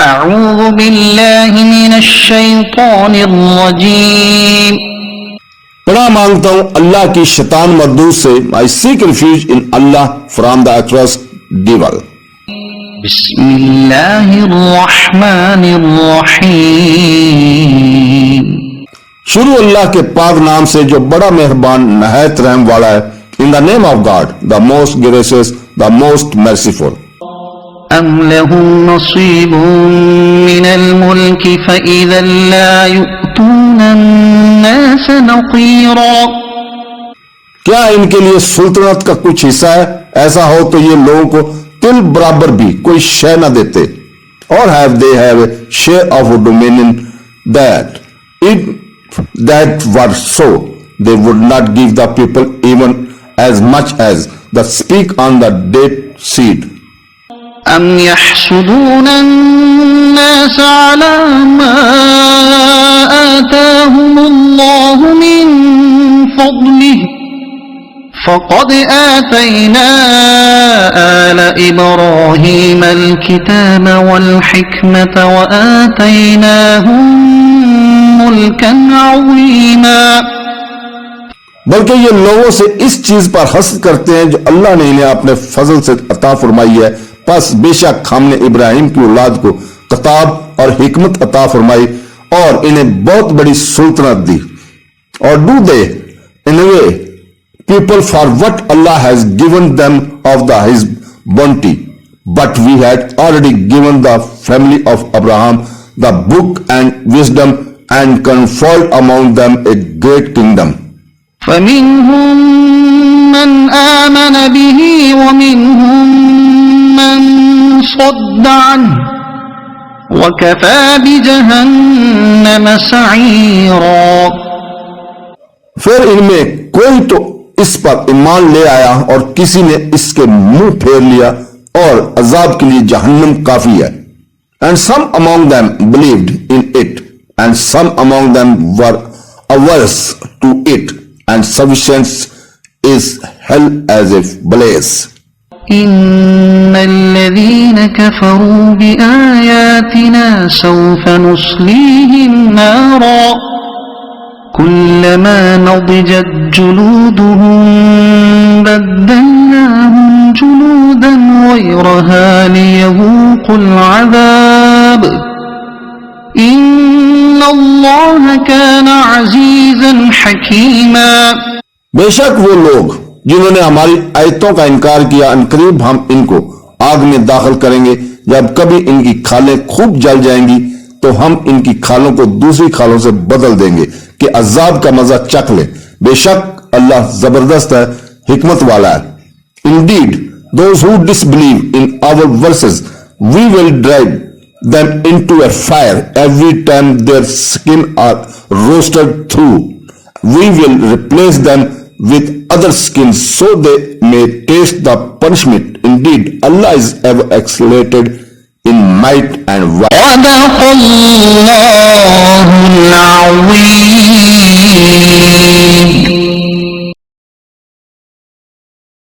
اعوذ باللہ من الشیطان الرجیم. پناہ مانگتا ہوں اللہ کی شیطان مردود سے. I seek refuge in Allah from the accursed devil. بسم اللہ الرحمن الرحیم. شروع اللہ کے پاک نام سے جو بڑا مہربان نہایت رحم والا ہے. In the name of God, the most gracious, the most merciful. ام لهم نصیب من الملک فإذا لا يؤتون الناس نقیرا. کیا ان کے لیے سلطنت کا کچھ حصہ ہے؟ ایسا ہو تو یہ لوگوں کو تل برابر بھی کوئی شے نہ دیتے. اور have they have a share of a dominion that if that were so they would not give the people even as much as the speak on the dead seed. ام يحسدون الناس على ما آتاهم الله من فضله فقد آتينا آل إبراهيم الكتاب والحكمة وآتيناهم ملكا عظيما. بلکہ یہ لوگوں سے اس چیز پر حسد کرتے ہیں جو اللہ نے انہیں اپنے فضل سے عطا فرمائی ہے. پس بے شک ہم نے ابراہیم کی اولاد کو کتاب اور حکمت عطا فرمائی اور انہیں بہت بڑی سلطنت دی. اور do they in a way people for what Allah has given them of his bounty, but we had already given the family of Abraham the book and wisdom and conferred among them a great kingdom. فمنهم من آمن به ومنهم من صد عنه وكفى بجهنم سعيرا. پھر ان میں کوئی تو اس پر ایمان لے آیا اور کسی نے اس کے منہ پھیر لیا اور عذاب کے لیے جہنم کافی ہے. And some among them believed in it and some among them were averse to it, and sufficient is hell as a blaze. إن الذين كفروا بآياتنا سوف نصليهم نارا كلما نضجت جلودهم بدلناهم جلودا غيرها ليذوقوا العذاب إن الله كان عزيزا حكيما. بے شک وہ لوگ جنہوں نے ہماری آیتوں کا انکار کیا عنقریب ہم ان کو آگ میں داخل کریں گے. جب کبھی ان کی کھالیں خوب جل جائیں گی تو ہم ان کی کھالوں کو دوسری کھالوں سے بدل دیں گے کہ عذاب کا مزہ چکھ لیں. بے شک اللہ زبردست ہے، حکمت والا ہے. Indeed, those who disbelieve in our verses, we will drive them into a fire every time their skin are roasted through. We will replace them with other skins so they may taste the punishment. Indeed, Allah is ever exalted in might and valor. صدق اللہ العظیم.